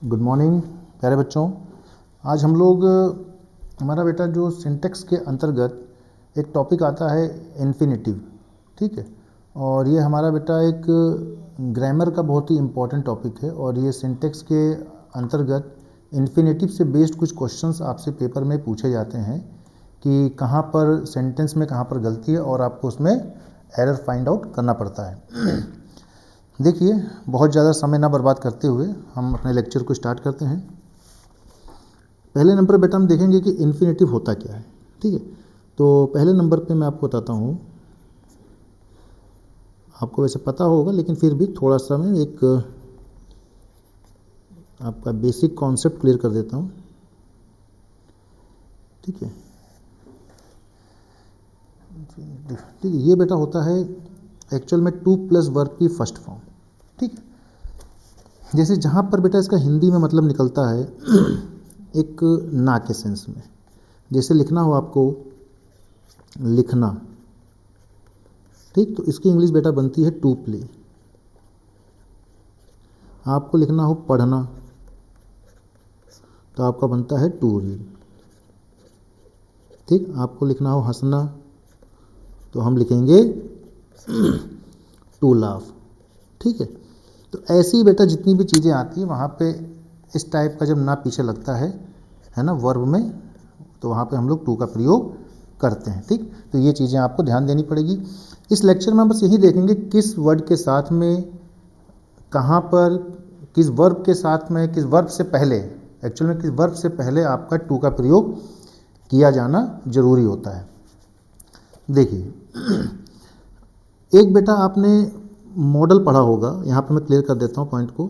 Good morning प्यारे बच्चों। आज हम लोग हमारा बेटा जो सिंटेक्स के अंतर्गत एक टॉपिक आता है इन्फिनेटिव, ठीक है। और ये हमारा बेटा एक ग्रामर का बहुत ही इम्पोर्टेंट टॉपिक है और ये सिंटेक्स के अंतर्गत इन्फिनेटिव से बेस्ड कुछ क्वेश्चंस आपसे पेपर में पूछे जाते हैं कि कहाँ पर सेंटेंस में कहाँ पर गलती है और आपको उसमें एरर फाइंड आउट करना पड़ता है। देखिए, बहुत ज़्यादा समय ना बर्बाद करते हुए हम अपने लेक्चर को स्टार्ट करते हैं। पहले नंबर बेटा हम देखेंगे कि इन्फिनेटिव होता क्या है, ठीक है। तो पहले नंबर पे मैं आपको बताता हूँ, आपको वैसे पता होगा लेकिन फिर भी थोड़ा सा मैं एक आपका बेसिक कॉन्सेप्ट क्लियर कर देता हूँ, ठीक है। ठीक है, ये बेटा होता है एक्चुअल में टू प्लस वर्ब की फर्स्ट फॉर्म, ठीक है। जैसे जहाँ पर बेटा इसका हिंदी में मतलब निकलता है एक ना के सेंस में, जैसे लिखना हो आपको लिखना, ठीक, तो इसकी इंग्लिश बेटा बनती है टू प्ले। आपको लिखना हो पढ़ना तो आपका बनता है टू रीड, ठीक। आपको लिखना हो हंसना तो हम लिखेंगे टू लाफ, ठीक है। तो ऐसे ही बेटा जितनी भी चीज़ें आती है वहाँ पे इस टाइप का जब ना पीछे लगता है ना वर्ब में, तो वहाँ पे हम लोग टू का प्रयोग करते हैं, ठीक। तो ये चीज़ें आपको ध्यान देनी पड़ेगी। इस लेक्चर में हम बस यही देखेंगे किस वर्ड के साथ में कहाँ पर किस वर्ब के साथ में किस वर्ब से पहले एक्चुअल में किस वर्ब से पहले आपका टू का प्रयोग किया जाना जरूरी होता है। देखिए, एक बेटा आपने मॉडल पढ़ा होगा, यहाँ पे मैं क्लियर कर देता हूँ पॉइंट को।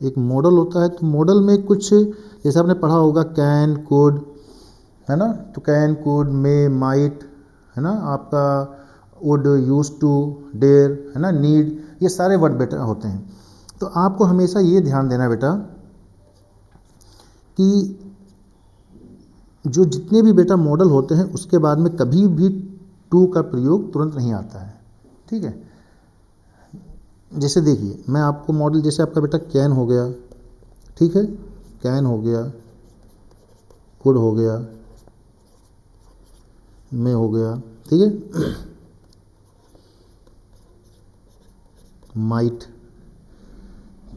एक मॉडल होता है तो मॉडल में कुछ जैसे आपने पढ़ा होगा कैन कुड, है ना, तो कैन कुड मे माइट, है ना, आपका वुड यूज टू डेयर, है ना, नीड, ये सारे वर्ड बेटा होते हैं। तो आपको हमेशा ये ध्यान देना बेटा कि जो जितने भी बेटा मॉडल होते हैं उसके बाद में कभी भी टू का प्रयोग तुरंत नहीं आता है, ठीक है। जैसे देखिए मैं आपको मॉडल, जैसे आपका बेटा कैन हो गया, ठीक है, कैन हो गया, कुड हो गया, में हो गया, ठीक है, माइट,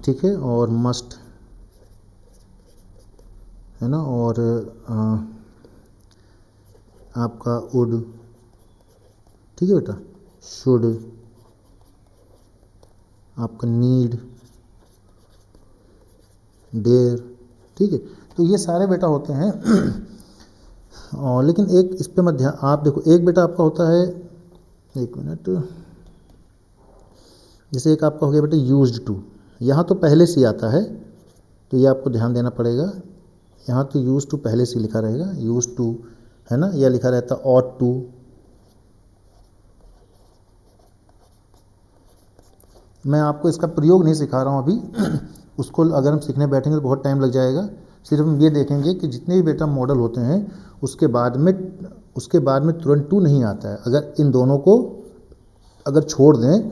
ठीक है, और मस्ट, है ना, और आपका वुड, ठीक है बेटा, शुड, आपका नीड, डेयर, ठीक है। तो ये सारे बेटा होते हैं और लेकिन एक इस पे मत ध्यान, आप देखो एक बेटा आपका होता है, एक मिनट, जैसे एक आपका हो गया बेटा यूज्ड टू, यहाँ तो पहले से आता है तो ये आपको ध्यान देना पड़ेगा। यहाँ तो यूज टू पहले से लिखा रहेगा, यूज टू, है ना, यह लिखा रहता ऑट टू। मैं आपको इसका प्रयोग नहीं सिखा रहा हूँ अभी उसको अगर हम सीखने बैठेंगे तो बहुत टाइम लग जाएगा। सिर्फ हम ये देखेंगे कि जितने भी बेटा मॉडल होते हैं उसके बाद में तुरंत टू नहीं आता है। अगर इन दोनों को अगर छोड़ दें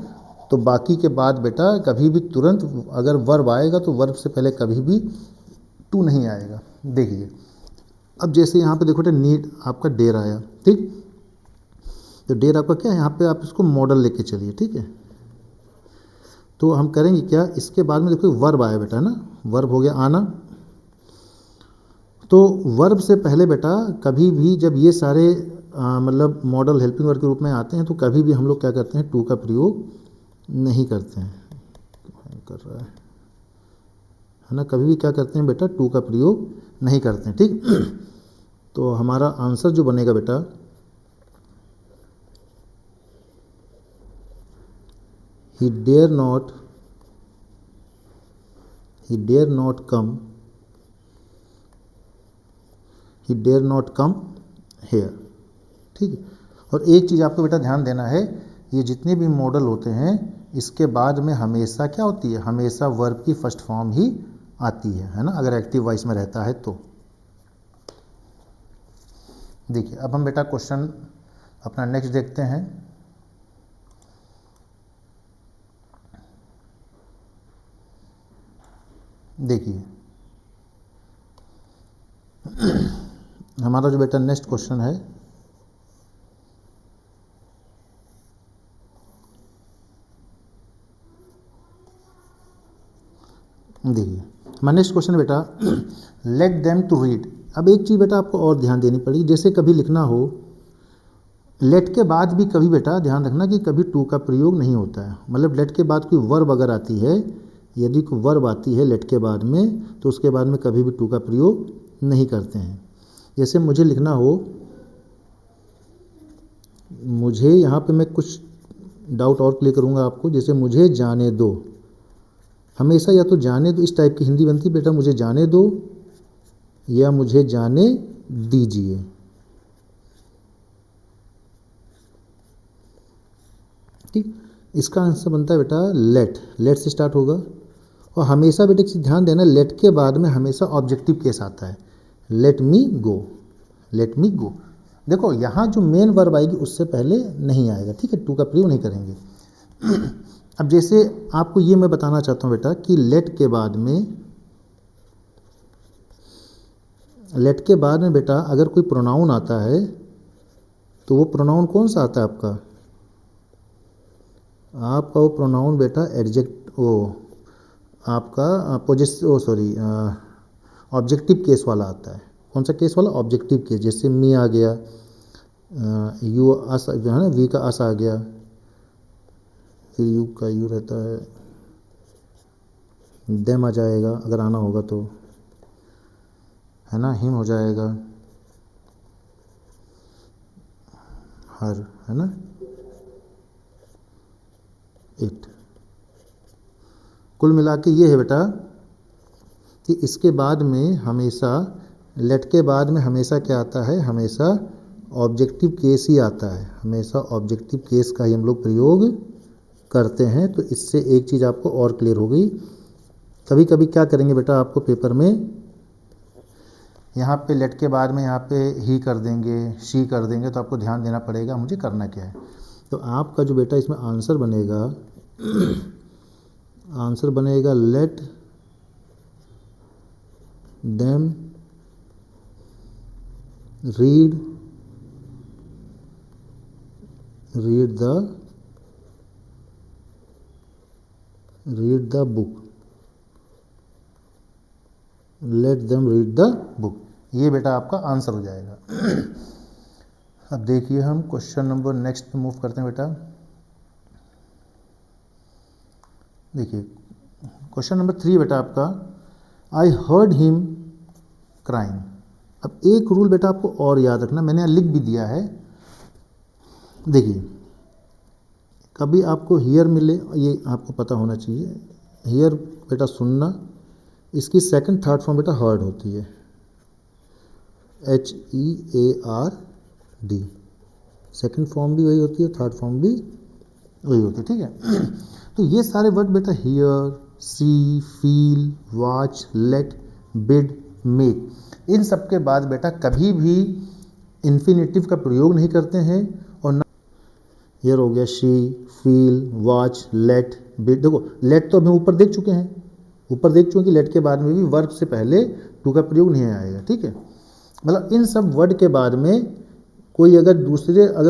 तो बाकी के बाद बेटा कभी भी तुरंत अगर वर्ब आएगा तो वर्ब से पहले कभी भी टू नहीं आएगा। देखिए अब जैसे यहाँ पे देखो बेटा नीड आपका डेर आया, ठीक, तो डेर आपका क्या है, यहाँ पे आप इसको मॉडल लेके चलिए, ठीक है। तो हम करेंगे क्या, इसके बाद में देखो वर्ब आया बेटा, है ना, वर्ब हो गया आना। तो वर्ब से पहले बेटा कभी भी जब ये सारे मतलब मॉडल हेल्पिंग वर्ब के रूप में आते हैं तो कभी भी हम लोग क्या करते हैं, टू का प्रयोग नहीं करते हैं, कर रहा है ना, कभी भी क्या करते हैं बेटा, टू का प्रयोग नहीं करते हैं, ठीक। तो हमारा आंसर जो बनेगा बेटा, he dare not come, he dare not come here, ठीक है। और एक चीज़ आपको बेटा ध्यान देना है, ये जितने भी मॉडल होते हैं इसके बाद में हमेशा क्या होती है, हमेशा वर्ब की फर्स्ट फॉर्म ही आती है ना, अगर एक्टिव वॉइस में रहता है तो। देखिए अब हम बेटा क्वेश्चन अपना नेक्स्ट देखते हैं। देखिए हमारा जो बेटा नेक्स्ट क्वेश्चन है, देखिए हमारा नेक्स्ट क्वेश्चन है बेटा, लेट देम टू रीड। अब एक चीज़ बेटा आपको और ध्यान देनी पड़ेगी, जैसे कभी लिखना हो लेट के बाद भी कभी बेटा ध्यान रखना कि कभी टू का प्रयोग नहीं होता है। मतलब लेट के बाद कोई वर्ब अगर आती है, यदि कोई वर्ब आती है लेट के बाद में, तो उसके बाद में कभी भी टू का प्रयोग नहीं करते हैं। जैसे मुझे लिखना हो, मुझे यहाँ पे मैं कुछ डाउट और क्लियर करूँगा आपको, जैसे मुझे जाने दो, हमेशा या तो जाने दो इस टाइप की हिंदी बनती है बेटा, मुझे जाने दो या मुझे जाने दीजिए। ठीक, इसका आंसर बनता है बेटा लेट, लेट से स्टार्ट होगा। और हमेशा बेटा एक चीज़ ध्यान देना, लेट के बाद में हमेशा ऑब्जेक्टिव केस आता है, लेट मी गो, लेट मी गो। देखो यहाँ जो मेन वर्ब आएगी उससे पहले नहीं आएगा, ठीक है, टू का प्रयोग नहीं करेंगे। अब जैसे आपको ये मैं बताना चाहता हूँ बेटा कि लेट के बाद में बेटा अगर कोई प्रोनाउन आता है तो वो प्रोनाउन कौन सा आता है आपका, आपका वो प्रोनाउन बेटा एडजेक्ट, वो आपका ऑब्जेक्टिव केस वाला आता है। कौन सा केस वाला, ऑब्जेक्टिव केस। जैसे मी आ गया, यू अस जो है ना, वी का अस आ गया, फिर यू का यू रहता है, देम आ जाएगा अगर आना होगा तो, है ना, हिम हो जाएगा, हर, है ना, इट। कुल मिला के ये है बेटा कि इसके बाद में हमेशा, लेट के बाद में हमेशा क्या आता है, हमेशा ऑब्जेक्टिव केस ही आता है, हमेशा ऑब्जेक्टिव केस का ही हम लोग प्रयोग करते हैं। तो इससे एक चीज़ आपको और क्लियर हो गई। कभी कभी क्या करेंगे बेटा, आपको पेपर में यहाँ पे लेट के बाद में यहाँ पे ही कर देंगे, शी कर देंगे, तो आपको ध्यान देना पड़ेगा मुझे करना क्या है। तो आपका जो बेटा इसमें आंसर बनेगा, आंसर बनेगा let them read the book, let them read the book. ये बेटा आपका आंसर हो जाएगा। अब देखिए हम क्वेश्चन नंबर नेक्स्ट पे मूव करते हैं बेटा। देखिए क्वेश्चन नंबर 3 बेटा आपका, आई हर्ड हिम क्राइंग। अब एक रूल बेटा आपको और याद रखना, मैंने यहाँ लिख भी दिया है। देखिए कभी आपको हियर मिले, ये आपको पता होना चाहिए, हियर बेटा सुनना, इसकी सेकंड थर्ड फॉर्म बेटा हर्ड होती है, HEARD, सेकंड फॉर्म भी वही होती है, थर्ड फॉर्म भी वही होती है, ठीक है। तो ये सारे वर्ड बेटा hear, see, feel, watch, let, bid, make, इन सब के बाद बेटा कभी भी इन्फिनेटिव का प्रयोग नहीं करते हैं। और ना हियर हो गया, she, feel, watch, let, bid. देखो लेट तो हम ऊपर देख चुके हैं, ऊपर देख चुके हैं कि लेट के बाद में भी वर्ब से पहले टू का प्रयोग नहीं आएगा, ठीक है। मतलब इन सब वर्ड के बाद में कोई अगर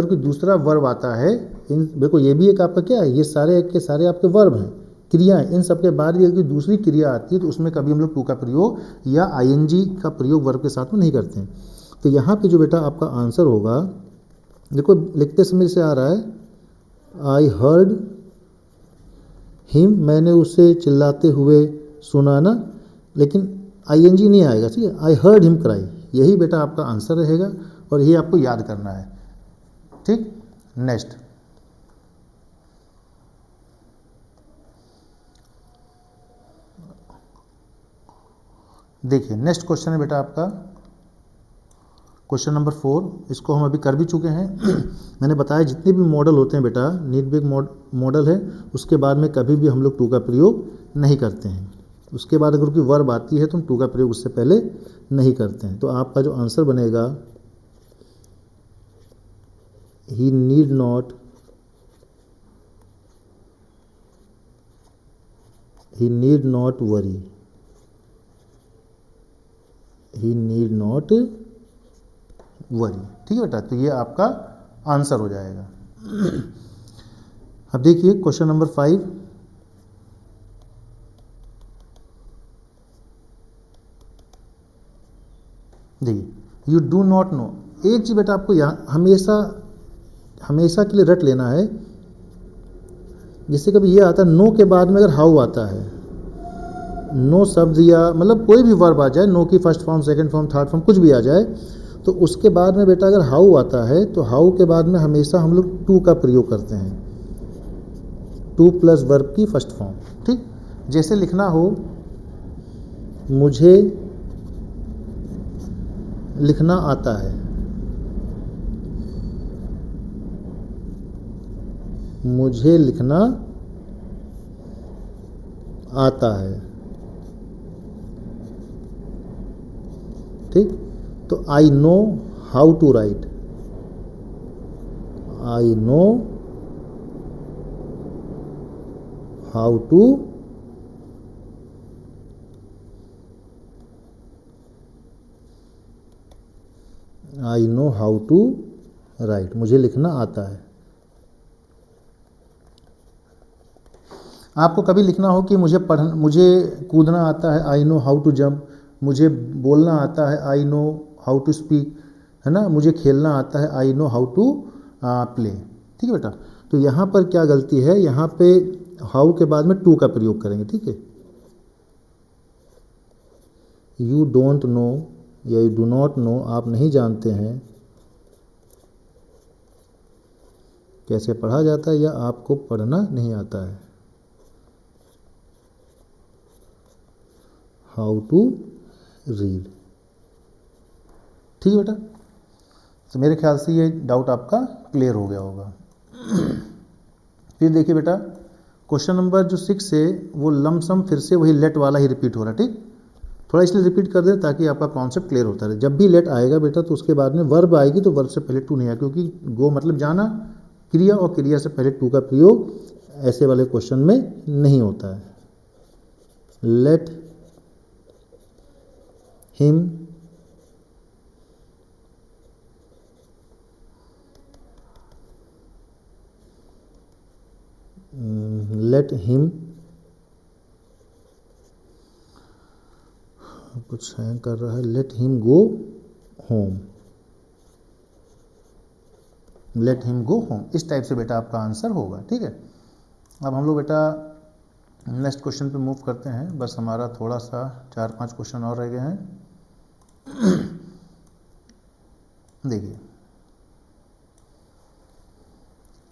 कोई दूसरा वर्ब आता है, इन देखो ये भी एक आपका क्या है, ये सारे के सारे आपके वर्ब हैं, क्रिया हैं। इन सब के बाद भी अगर दूसरी क्रिया आती है तो उसमें कभी हम लोग टू का प्रयोग या आईएनजी का प्रयोग वर्ब के साथ में नहीं करते हैं। तो यहाँ पे जो बेटा आपका आंसर होगा, देखो लिखते समय से आ रहा है आई हर्ड हिम, मैंने उसे चिल्लाते हुए सुना ना, लेकिन आईएनजी नहीं आएगा, ठीक है, आई हर्ड हिम क्राई, यही बेटा आपका आंसर रहेगा और यही आपको याद करना है, ठीक। नेक्स्ट देखिए, नेक्स्ट क्वेश्चन है बेटा आपका क्वेश्चन नंबर 4। इसको हम अभी कर भी चुके हैं। मैंने बताया जितने भी मॉडल होते हैं बेटा, नीट बेग मॉडल है, उसके बाद में कभी भी हम लोग टू का प्रयोग नहीं करते हैं। उसके बाद अगर कोई वर्ब आती है तो हम टू का प्रयोग उससे पहले नहीं करते हैं। तो आपका जो आंसर बनेगा, he need not worry, he need not worry. ठीक है बेटा, तो ये आपका आंसर हो जाएगा। अब देखिए क्वेश्चन नंबर 5, देखिए यू डू नॉट नो। एक चीज़ बेटा आपको यहाँ हमेशा हमेशा के लिए रट लेना है, जिससे कभी ये आता है नो के बाद में अगर हाउ आता है, नो शब्द या मतलब कोई भी वर्ब आ जाए, नो की first form, second form, third form कुछ भी आ जाए, तो उसके बाद में बेटा अगर हाउ आता है तो हाउ के बाद में हमेशा हम लोग टू का प्रयोग करते हैं, टू प्लस वर्ब की फर्स्ट फॉर्म। ठीक, जैसे लिखना हो मुझे लिखना आता है, मुझे लिखना आता है। ठीक, तो I know how to write, I know how to I know how to write, मुझे लिखना आता है। आपको कभी लिखना हो कि मुझे कूदना आता है, I know how to jump, मुझे बोलना आता है, I know how to speak, है ना, मुझे खेलना आता है, I know how to play. ठीक है बेटा, तो यहाँ पर क्या गलती है, यहाँ पे हाउ के बाद में टू का प्रयोग करेंगे। ठीक है, यू डोंट नो या यू डू नॉट नो, आप नहीं जानते हैं कैसे पढ़ा जाता है या आपको पढ़ना नहीं आता है, हाउ टू रीड। ठीक है बेटा, तो मेरे ख्याल से ये डाउट आपका क्लियर हो गया होगा। फिर देखिए बेटा क्वेश्चन नंबर जो 6 है वो लमसम फिर से वही लेट वाला ही रिपीट हो रहा है। ठीक, थोड़ा इसलिए रिपीट कर दें ताकि आपका कॉन्सेप्ट क्लियर होता रहे। जब भी लेट आएगा बेटा तो उसके बाद में वर्ब आएगी तो वर्ब से पहले टू नहीं आएगा, क्योंकि गो मतलब जाना, क्रिया और क्रिया से पहले टू का प्रयोग ऐसे वाले क्वेश्चन में नहीं होता है। लेट हिम लेट हिम, कुछ हैंग कर रहा है, let him go home, let him go home, इस टाइप से बेटा आपका आंसर होगा। ठीक है, अब हम लोग बेटा नेक्स्ट क्वेश्चन पे मूव करते हैं। बस हमारा थोड़ा सा 4-5 क्वेश्चन और रह गए हैं। देखिए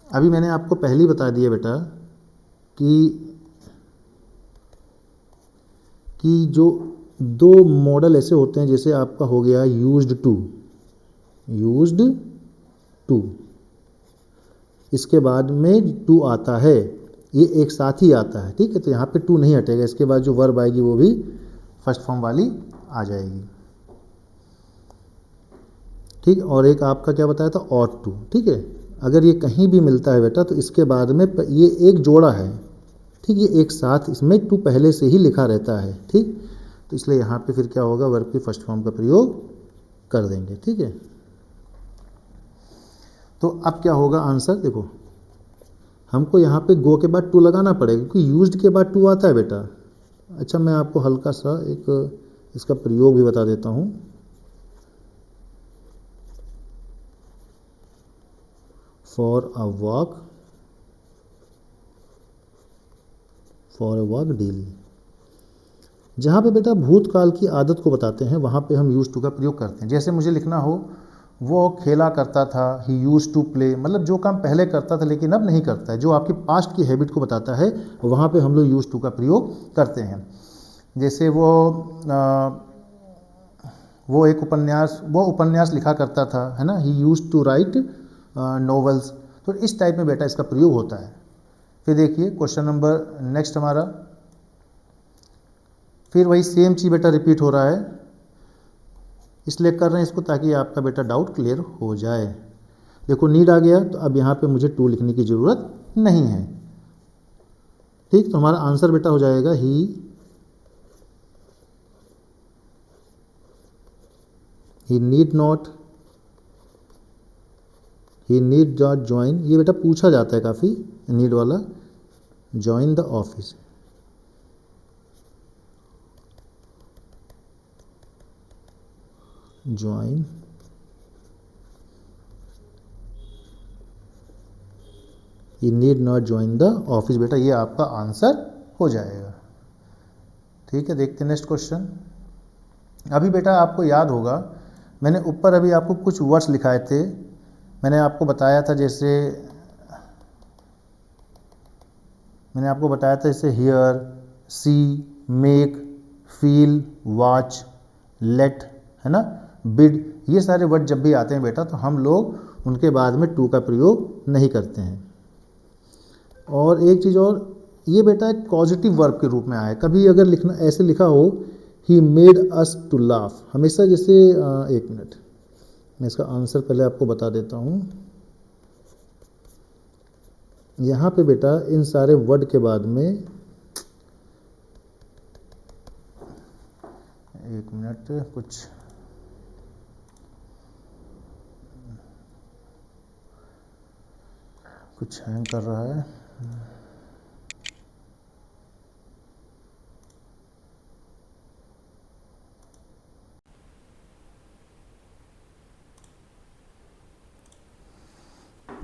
अभी मैंने आपको पहले ही बता दिया बेटा कि जो दो मॉडल ऐसे होते हैं, जैसे आपका हो गया यूज्ड टू, यूज्ड टू, इसके बाद में टू आता है, ये एक साथ ही आता है। ठीक है, तो यहाँ पे टू नहीं हटेगा, इसके बाद जो वर्ब आएगी वो भी फर्स्ट फॉर्म वाली आ जाएगी। ठीक, और एक आपका क्या बताया था, ऑट टू। ठीक है, अगर ये कहीं भी मिलता है बेटा तो इसके बाद में ये एक जोड़ा है। ठीक, ये एक साथ इसमें टू पहले से ही लिखा रहता है। ठीक, तो इसलिए यहाँ पे फिर क्या होगा, वर्ब की फर्स्ट फॉर्म का प्रयोग कर देंगे। ठीक है, तो अब क्या होगा आंसर, देखो हमको यहाँ पे गो के बाद टू लगाना पड़ेगा, क्योंकि यूज्ड के बाद टू आता है बेटा। अच्छा, मैं आपको हल्का सा एक इसका प्रयोग भी बता देता हूँ। फॉर अ वॉक डेली, जहाँ पे बेटा भूतकाल की आदत को बताते हैं वहाँ पे हम यूज टू का प्रयोग करते हैं। जैसे मुझे लिखना हो वो खेला करता था, ही यूज टू प्ले, मतलब जो काम पहले करता था लेकिन अब नहीं करता है, जो आपकी पास्ट की हैबिट को बताता है, वहाँ पे हम लोग यूज टू का प्रयोग करते हैं। जैसे वो एक उपन्यास लिखा करता था, है ना, ही यूज टू राइट नॉवेल्स, तो इस टाइप में बेटा इसका प्रयोग होता है। फिर देखिए क्वेश्चन नंबर नेक्स्ट हमारा, फिर वही सेम चीज़ बेटा रिपीट हो रहा है, इसलिए कर रहे हैं इसको ताकि आपका बेटा डाउट क्लियर हो जाए। देखो नीड आ गया, तो अब यहाँ पे मुझे टू लिखने की ज़रूरत नहीं है। ठीक, तो हमारा आंसर बेटा हो जाएगा ही ही नीड नॉट ज्वाइन, ये बेटा पूछा जाता है काफ़ी नीड वाला, join the office. Join he need not join the office, बेटा ये आपका आंसर हो जाएगा। ठीक है, देखते हैं नेक्स्ट क्वेश्चन। अभी बेटा आपको याद होगा मैंने ऊपर अभी आपको कुछ वर्ड्स लिखाए थे, मैंने आपको बताया था जैसे here, see, make, feel, watch, let, है ना, बिड, ये सारे वर्ड जब भी आते हैं बेटा तो हम लोग उनके बाद में टू का प्रयोग नहीं करते हैं। और एक चीज़ और, ये बेटा एक पॉजिटिव वर्ब के रूप में आया है। कभी अगर लिखना ऐसे लिखा हो he made us to laugh, हमेशा जैसे एक मिनट मैं इसका आंसर पहले आपको बता देता हूँ। यहाँ पे बेटा इन सारे वर्ड के बाद में, एक मिनट कुछ हैंग कर रहा है।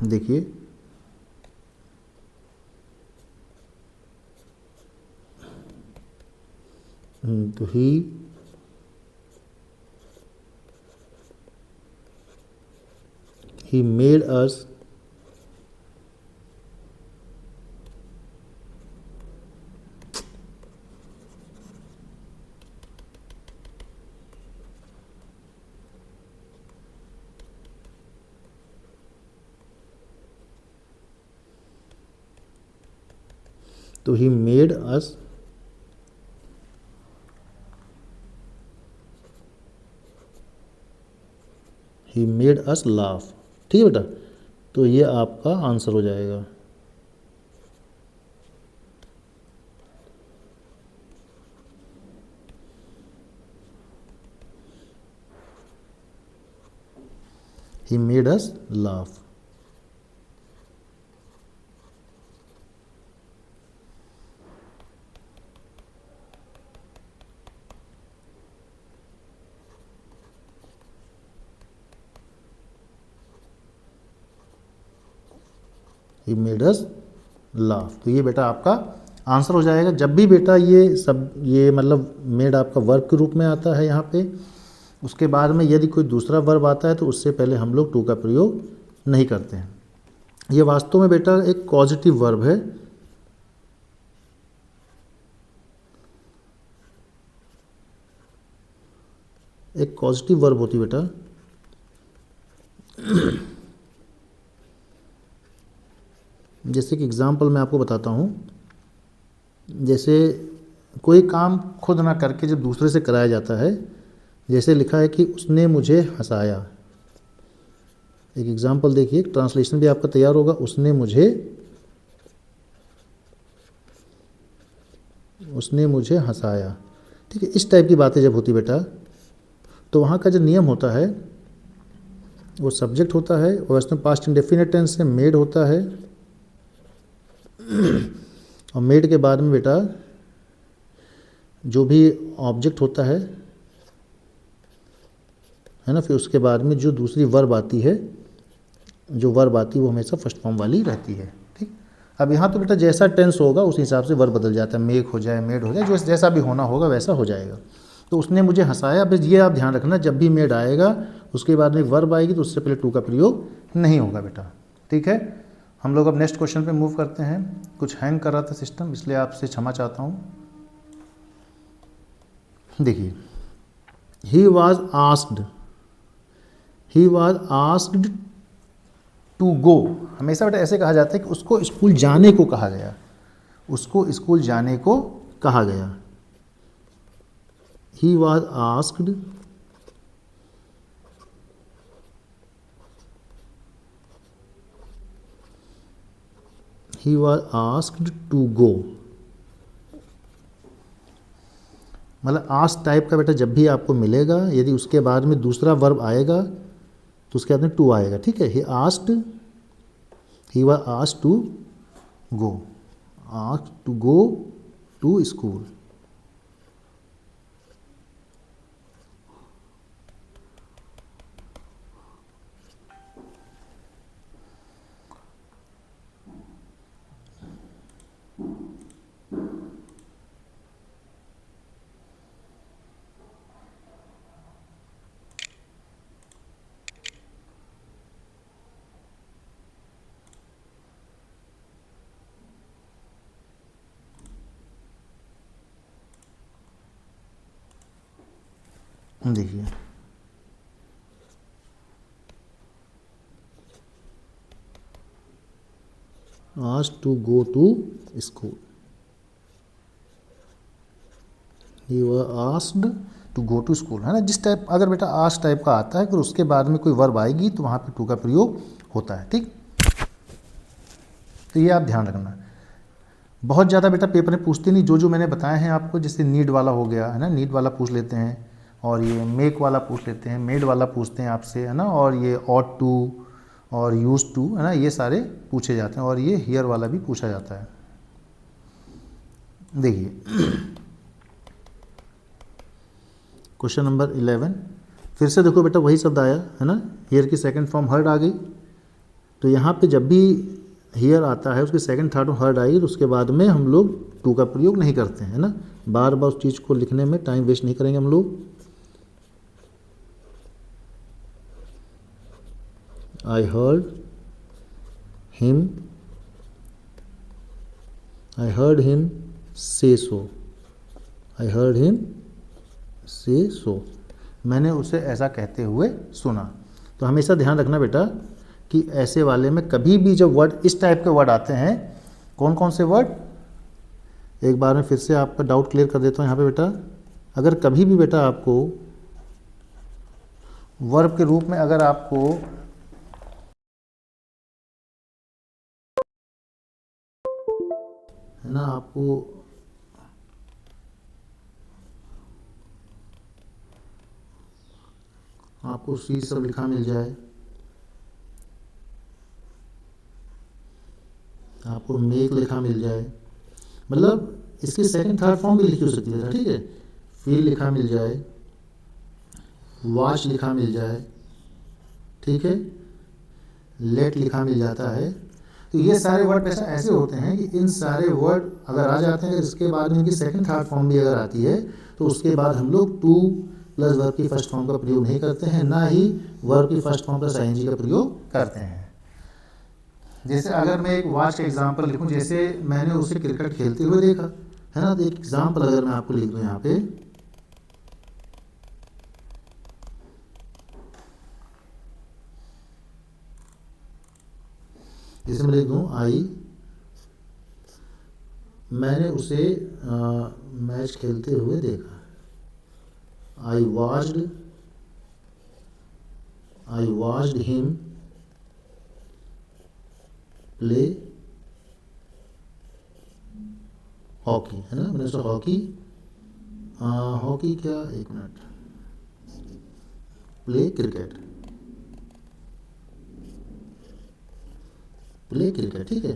देखिए तो he made us तो he made us laugh। ठीक है बेटा, तो ये आपका आंसर हो जाएगा। He made us laugh। He made us laugh, तो ये बेटा आपका आंसर हो जाएगा। जब भी बेटा ये मतलब मेड आपका वर्ब के रूप में आता है यहाँ पे, उसके बाद में यदि कोई दूसरा वर्ब आता है तो उससे पहले हम लोग टू का प्रयोग नहीं करते हैं। ये वास्तव में बेटा एक पॉजिटिव वर्ब है। एक पॉजिटिव वर्ब होती है बेटा, जैसे कि एग्जाम्पल मैं आपको बताता हूँ। जैसे कोई काम खुद ना करके जब दूसरे से कराया जाता है, जैसे लिखा है कि उसने मुझे हंसाया। एक एग्जाम्पल देखिए, ट्रांसलेशन भी आपका तैयार होगा। उसने मुझे हंसाया। ठीक है, इस टाइप की बातें जब होती बेटा, तो वहाँ का जो नियम होता है वो सब्जेक्ट होता है और उसमें पास्ट इंडेफिनिट टेंस से मेड होता है, और मेड के बाद में बेटा जो भी ऑब्जेक्ट होता है ना, फिर उसके बाद में जो दूसरी वर्ब आती है, वो हमेशा फर्स्ट फॉर्म वाली रहती है। ठीक, अब यहाँ तो बेटा जैसा टेंस होगा उस हिसाब से वर्ब बदल जाता है, मेक हो जाए, मेड हो जाए, जो जैसा भी होना होगा वैसा हो जाएगा। तो उसने मुझे हंसाया, बस ये आप ध्यान रखना, जब भी मेड आएगा उसके बाद में वर्ब आएगी तो उससे पहले टू का प्रयोग नहीं होगा बेटा। ठीक है, हम लोग अब नेक्स्ट क्वेश्चन पे मूव करते हैं। कुछ हैंग कर रहा था सिस्टम, इसलिए आपसे क्षमा चाहता हूँ। देखिए, he was asked to go, हमेशा बेटा ऐसे कहा जाता है कि उसको स्कूल जाने को कहा गया, he was asked to go. मतलब आस्क टाइप का बेटा जब भी आपको मिलेगा, यदि उसके बाद में दूसरा वर्ब आएगा तो उसके बाद में टू आएगा, ठीक है। He was asked to go, asked to go to school. देखिए asked to go to school, he was asked to go to school, है ना। जिस टाइप अगर बेटा आस्क टाइप का आता है फिर उसके बाद में कोई वर्ब आएगी तो वहाँ पे टू का प्रयोग होता है, ठीक। तो ये आप ध्यान रखना। बहुत ज़्यादा बेटा पेपर में पूछते नहीं, जो जो मैंने बताए हैं आपको, जैसे नीड वाला हो गया, है ना, नीड वाला पूछ लेते हैं, और ये मेक वाला पूछ लेते हैं, मेड वाला पूछते हैं आपसे, है ना, और ये ऑट टू और यूज टू, है ना, ये सारे पूछे जाते हैं, और ये हियर वाला भी पूछा जाता है। देखिए क्वेश्चन नंबर 11 फिर से देखो बेटा, वही शब्द आया, है ना, हियर की सेकंड फॉर्म हर्ड आ गई। तो यहाँ पे जब भी हियर आता है उसकी सेकंड थर्ड हर्ड आएगी तो उसके बाद में हम लोग टू का प्रयोग नहीं करते हैं, है ना। बार बार उस चीज़ को लिखने में टाइम वेस्ट नहीं करेंगे हम लोग। आई हर्ड हिम से सो, आई हर्ड हिम से सो, मैंने उसे ऐसा कहते हुए सुना। तो हमेशा ध्यान रखना बेटा कि ऐसे वाले में कभी भी जब वर्ड इस टाइप के वर्ड आते हैं, कौन कौन से वर्ड, एक बार में फिर से आपका डाउट क्लियर कर देता हूँ यहाँ पे बेटा। अगर कभी भी बेटा आपको वर्ब के रूप में अगर आपको है ना, आपको सी सब लिखा मिल जाए, आपको मेक लिखा मिल जाए, मतलब इसकी सेकंड थर्ड फॉर्म भी लिखी हो सकती है, ठीक है। फील लिखा मिल जाए, वॉच लिखा मिल जाए, ठीक है, लेट लिखा मिल जाता है। तो ये सारे वर्ड ऐसे होते हैं कि इन सारे वर्ड अगर आ जाते हैं, इसके बाद में इनकी सेकंड थर्ड फॉर्म भी अगर आती है तो उसके बाद हम लोग टू प्लस वर्ब की फर्स्ट फॉर्म का प्रयोग नहीं करते हैं, ना ही वर्ब की फर्स्ट फॉर्म प्लस आईएनजी का प्रयोग करते हैं। जैसे अगर मैं एक वॉच का एग्जाम्पल लिखूं, जैसे मैंने उसे क्रिकेट खेलते हुए देखा, है ना, तो एक एग्जाम्पल अगर मैं आपको लिख दूं यहाँ पे, जैसे मैं लिख दूं मैंने उसे मैच खेलते हुए देखा, I watched him play hockey, है ना, मैंने सोचा हॉकी क्या, एक मिनट, प्ले क्रिकेट, ठीक है।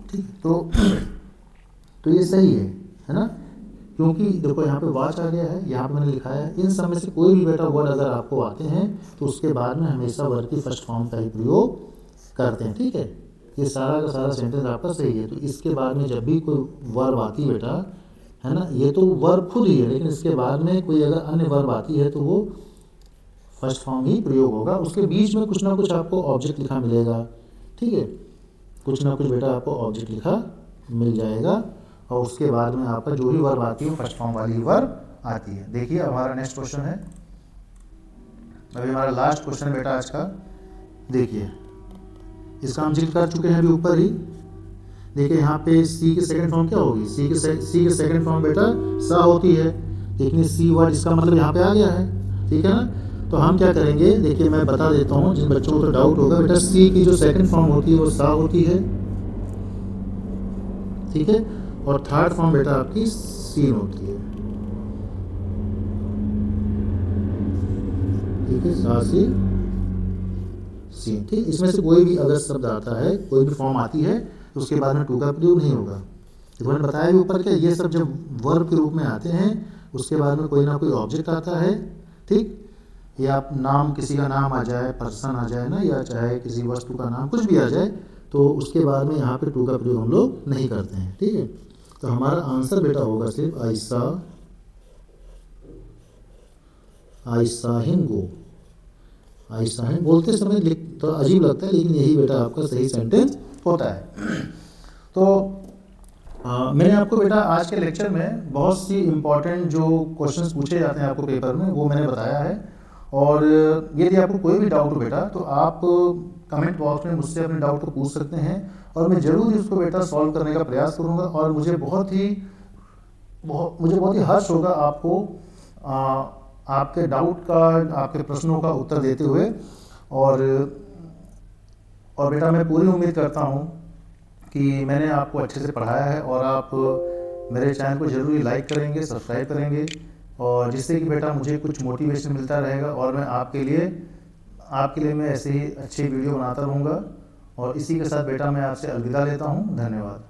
ठीक, तो ये सही है ना, क्योंकि देखो यहाँ पे वॉच आ गया है, यहाँ पे मैंने लिखा है, इन सब में से कोई भी बेटा वर्ड अगर आपको आते हैं तो उसके बाद में हमेशा वर्ड की फर्स्ट फॉर्म का ही प्रयोग करते हैं, ठीक है। ये सारा का सारा सेंटेंस आपका सही है। तो इसके बाद में जब भी कोई वर्ब आती है बेटा, है ना, ये तो वर्ब खुद ही है, लेकिन इसके बाद में कोई अगर अन्य वर्ब आती है तो वो फर्स्ट फॉर्म ही प्रयोग होगा। उसके बीच में कुछ ना कुछ आपको ऑब्जेक्ट लिखा मिलेगा, ठीक है, कुछ ना कुछ बेटा आपको ऑब्जेक्ट लिखा मिल जाएगा, और उसके बाद में आपका जो भी वर्ब आती है फर्स्ट फॉर्म वाली वर्ब आती है। देखिए हमारा नेक्स्ट क्वेश्चन है, अभी हमारा लास्ट क्वेश्चन बेटा आज का। देखिए इसका हम जिक्र कर चुके हैं अभी ऊपर ही। देखिए यहाँ पे सी की सेकंड फॉर्म क्या होगी, सी की सेकंड फॉर्म बेटा सा होती है, लेकिन सी वर्ड इसका मतलब यहाँ पे आ गया है, ठीक है ना। तो हम क्या करेंगे, देखिए मैं बता देता हूँ जिन बच्चों को तो डाउट होगा। बेटा सी की जो सेकंड फॉर्म होती है वो सा होती है, ठीक है, और थर्ड फॉर्म बेटा आपकी सीन होती है, ठीक है, सा से सीन। ठीक, इसमें से कोई भी अगर शब्द आता है, कोई भी फॉर्म आती है, तो उसके बाद में टू का प्रयोग नहीं होगा। तो मैंने बताया भी ऊपर, क्या ये सब जब वर्ब के रूप में आते हैं, उसके बाद में कोई ना कोई ऑब्जेक्ट आता है, ठीक, या आप नाम, किसी का नाम आ जाए, पर्सन आ जाए ना, या चाहे किसी वस्तु का नाम, कुछ भी आ जाए, तो उसके बाद में यहाँ पे टू का प्रयोग हम लोग नहीं करते हैं, ठीक है। तो हमारा आंसर बेटा होगा सिर्फ आयशा, आयशा हिंगो। आयशा हिंग बोलते समय तो अजीब लगता है, लेकिन यही बेटा आपका सही सेंटेंस होता है। तो मैंने आपको बेटा आज के लेक्चर में बहुत सी इम्पॉर्टेंट जो क्वेश्चंस पूछे जाते हैं आपको पेपर में, वो मैंने बताया है। और यदि आपको कोई भी डाउट हो बेटा, तो आप कमेंट बॉक्स में मुझसे अपने डाउट को पूछ सकते हैं, और मैं ज़रूर इसको बेटा सॉल्व करने का प्रयास करूँगा। और मुझे बहुत ही हर्ष होगा आपको आपके डाउट का, आपके प्रश्नों का उत्तर देते हुए। और बेटा मैं पूरी उम्मीद करता हूँ कि मैंने आपको अच्छे से पढ़ाया है, और आप मेरे चैनल को ज़रूर लाइक करेंगे, सब्सक्राइब करेंगे, और जिससे कि बेटा मुझे कुछ मोटिवेशन मिलता रहेगा, और मैं आपके लिए मैं ऐसे ही अच्छी वीडियो बनाता रहूँगा। और इसी के साथ बेटा मैं आपसे अलविदा लेता हूँ। धन्यवाद।